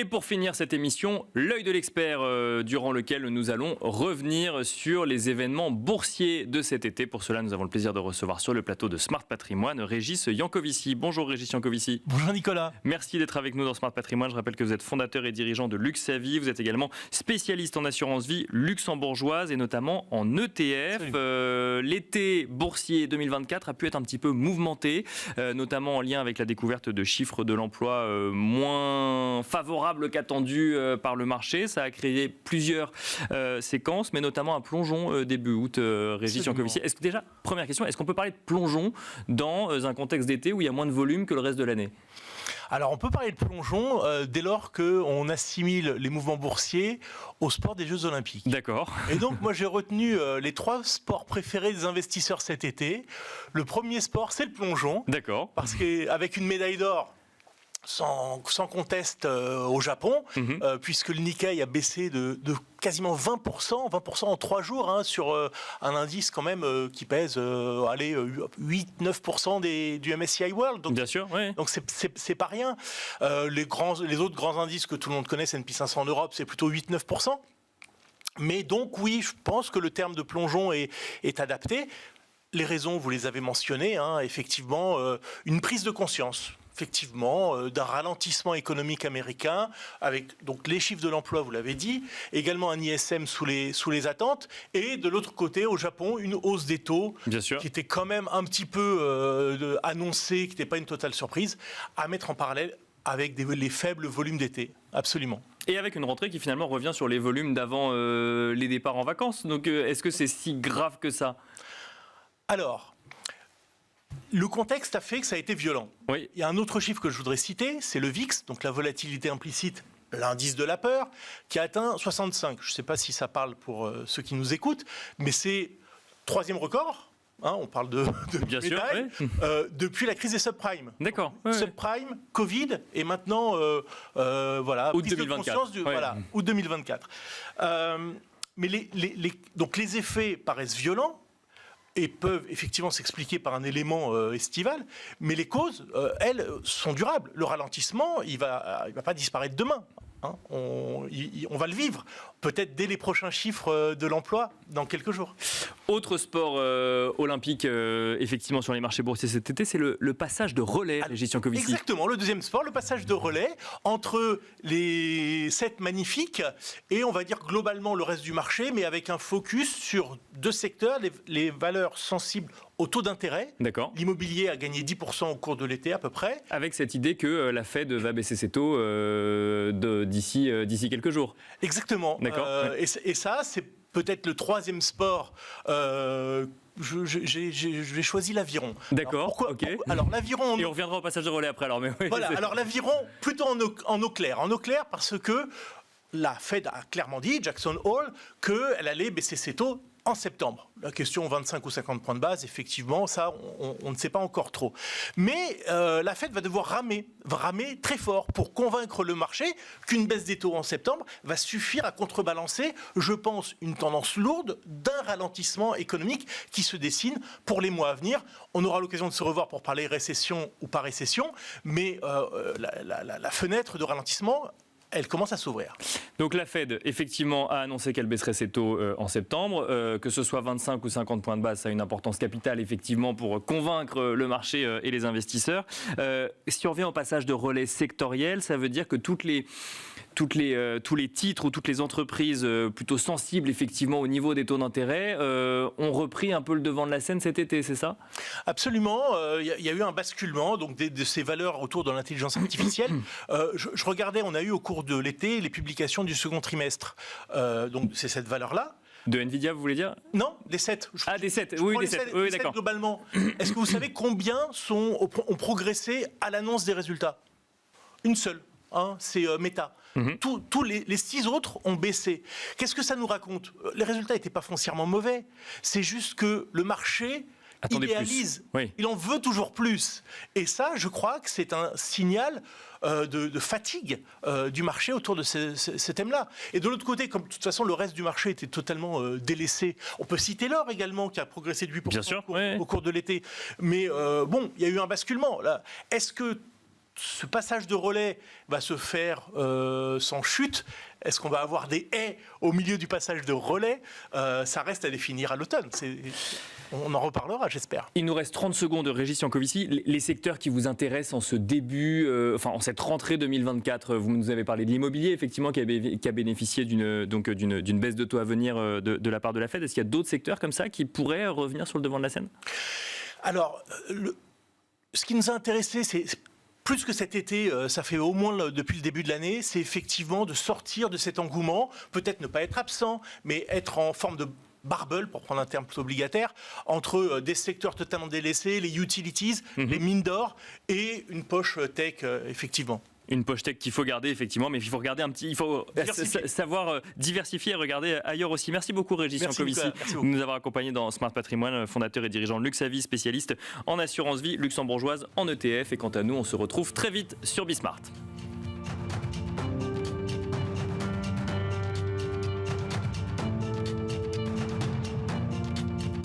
Et pour finir cette émission, l'œil de l'expert durant lequel nous allons revenir sur les événements boursiers de cet été. Pour cela, nous avons le plaisir de recevoir sur le plateau de Smart Patrimoine Régis Yankovici. Bonjour Régis Yankovici. Bonjour Nicolas. Merci d'être avec nous dans Smart Patrimoine. Je rappelle que vous êtes fondateur et dirigeant de Luxavie. Vous êtes également spécialiste en assurance vie luxembourgeoise et notamment en ETF. L'été boursier 2024 a pu être un petit peu mouvementé, notamment en lien avec la découverte de chiffres de l'emploi moins favorables qu'attendu par le marché. Ça a créé plusieurs séquences, mais notamment un plongeon début août, Régis Yankovici. Est-ce que déjà, première question, est-ce qu'on peut parler de plongeon dans un contexte d'été où il y a moins de volume que le reste de l'année ? Alors, on peut parler de plongeon dès lors qu'on assimile les mouvements boursiers au sport des Jeux Olympiques. D'accord. Et donc, moi, j'ai retenu les 3 sports préférés des investisseurs cet été. Le premier sport, c'est le plongeon. D'accord. Parce qu'avec une médaille d'or, sans conteste au Japon, puisque le Nikkei a baissé de quasiment 20% en 3 jours, hein, sur un indice quand même qui pèse 8-9% du MSCI World. Donc, bien sûr, oui. Donc c'est pas rien. Les autres grands indices que tout le monde connaît, S&P 500 en Europe, c'est plutôt 8-9%. Mais donc oui, je pense que le terme de plongeon est adapté. Les raisons, vous les avez mentionnées, hein, effectivement, une prise de conscience. Effectivement, d'un ralentissement économique américain, avec donc les chiffres de l'emploi, vous l'avez dit, également un ISM sous les attentes, et de l'autre côté, au Japon, une hausse des taux, bien sûr, qui était quand même un petit peu annoncée, qui n'était pas une totale surprise, à mettre en parallèle avec les faibles volumes d'été, absolument. Et avec une rentrée qui finalement revient sur les volumes d'avant les départs en vacances. Donc est-ce que c'est si grave que ça ? Alors, le contexte a fait que ça a été violent. Oui. Il y a un autre chiffre que je voudrais citer, c'est le VIX, donc la volatilité implicite, l'indice de la peur, qui a atteint 65. Je ne sais pas si ça parle pour ceux qui nous écoutent, mais c'est 3e record. Hein, on parle de bien sûr, oui. Depuis la crise des subprimes. D'accord. Subprime, Covid, et maintenant, voilà, août 2024. Voilà, août 2024. Mais donc les effets paraissent violents, et peuvent effectivement s'expliquer par un élément estival, mais les causes, elles, sont durables. Le ralentissement, il va pas disparaître demain. Hein. On va le vivre, peut-être dès les prochains chiffres de l'emploi, dans quelques jours. Autre sport olympique, effectivement, sur les marchés boursiers cet été, c'est le passage de relais, Régis Yankovici. Exactement, le deuxième sport, le passage de relais entre les 7 magnifiques et, on va dire, globalement le reste du marché, mais avec un focus sur 2 secteurs, les valeurs sensibles au taux d'intérêt. D'accord. L'immobilier a gagné 10% au cours de l'été à peu près. Avec cette idée que la Fed va baisser ses taux d'ici quelques jours. Exactement. D'accord. Et ça, c'est peut-être le 3e sport. J'ai choisi l'aviron. D'accord. Alors l'aviron. Et on reviendra au passage de relais après. Alors, mais oui, voilà. Alors l'aviron plutôt en eau claire. En eau claire parce que la Fed a clairement dit, Jackson Hole, qu'elle allait baisser ses taux en septembre. La question 25 ou 50 points de base, effectivement, ça, on ne sait pas encore trop. Mais la Fed va devoir ramer très fort pour convaincre le marché qu'une baisse des taux en septembre va suffire à contrebalancer, je pense, une tendance lourde d'un ralentissement économique qui se dessine pour les mois à venir. On aura l'occasion de se revoir pour parler récession ou pas récession, mais la fenêtre de ralentissement, elle commence à s'ouvrir. Donc la Fed, effectivement, a annoncé qu'elle baisserait ses taux en septembre. Que ce soit 25 ou 50 points de base, ça a une importance capitale, effectivement, pour convaincre le marché et les investisseurs. Si on revient au passage de relais sectoriel, ça veut dire que tous les titres ou toutes les entreprises plutôt sensibles, effectivement, au niveau des taux d'intérêt, ont repris un peu le devant de la scène cet été, c'est ça ? Absolument. Il y a eu un basculement donc, de ces valeurs autour de l'intelligence artificielle. Je regardais, on a eu au cours de l'été les publications du second trimestre. Donc c'est cette valeur-là. De Nvidia, vous voulez dire ? Non, des 7. Des 7, oui, des 7. Oui, d'accord. Globalement. Est-ce que vous savez combien ont progressé à l'annonce des résultats ? Une seule. Hein, c'est Meta. Tous les 6 autres ont baissé. Qu'est-ce que ça nous raconte ? Les résultats n'étaient pas foncièrement mauvais. C'est juste que le marché idéalise. Oui. Il en veut toujours plus. Et ça, je crois que c'est un signal de fatigue du marché autour de ces thèmes-là. Et de l'autre côté, comme de toute façon le reste du marché était totalement délaissé, on peut citer l'or également qui a progressé de 8% Bien sûr, au cours de l'été. Mais bon, il y a eu un basculement. Là. Est-ce que ce passage de relais va se faire sans chute? Est-ce qu'on va avoir des haies au milieu du passage de relais? Ça reste à définir à l'automne. On en reparlera, j'espère. Il nous reste 30 secondes, Régis Jancovici. Les secteurs qui vous intéressent en ce début, en cette rentrée 2024, vous nous avez parlé de l'immobilier, effectivement, qui a bénéficié d'une baisse de taux à venir de la part de la Fed. Est-ce qu'il y a d'autres secteurs comme ça qui pourraient revenir sur le devant de la scène? Alors, ce qui nous a intéressé, c'est plus que cet été, ça fait au moins depuis le début de l'année, c'est effectivement de sortir de cet engouement, peut-être ne pas être absent, mais être en forme de barbel, pour prendre un terme plutôt obligataire, entre des secteurs totalement délaissés, les utilities, les mines d'or et une poche tech, effectivement. Une poche tech qu'il faut garder, effectivement, mais il faut regarder il faut savoir diversifier et regarder ailleurs aussi. Merci beaucoup, Régis Jancovici, de nous avoir accompagnés dans Smart Patrimoine, fondateur et dirigeant de Luxavie, spécialiste en assurance vie luxembourgeoise en ETF. Et quant à nous, on se retrouve très vite sur Bismart.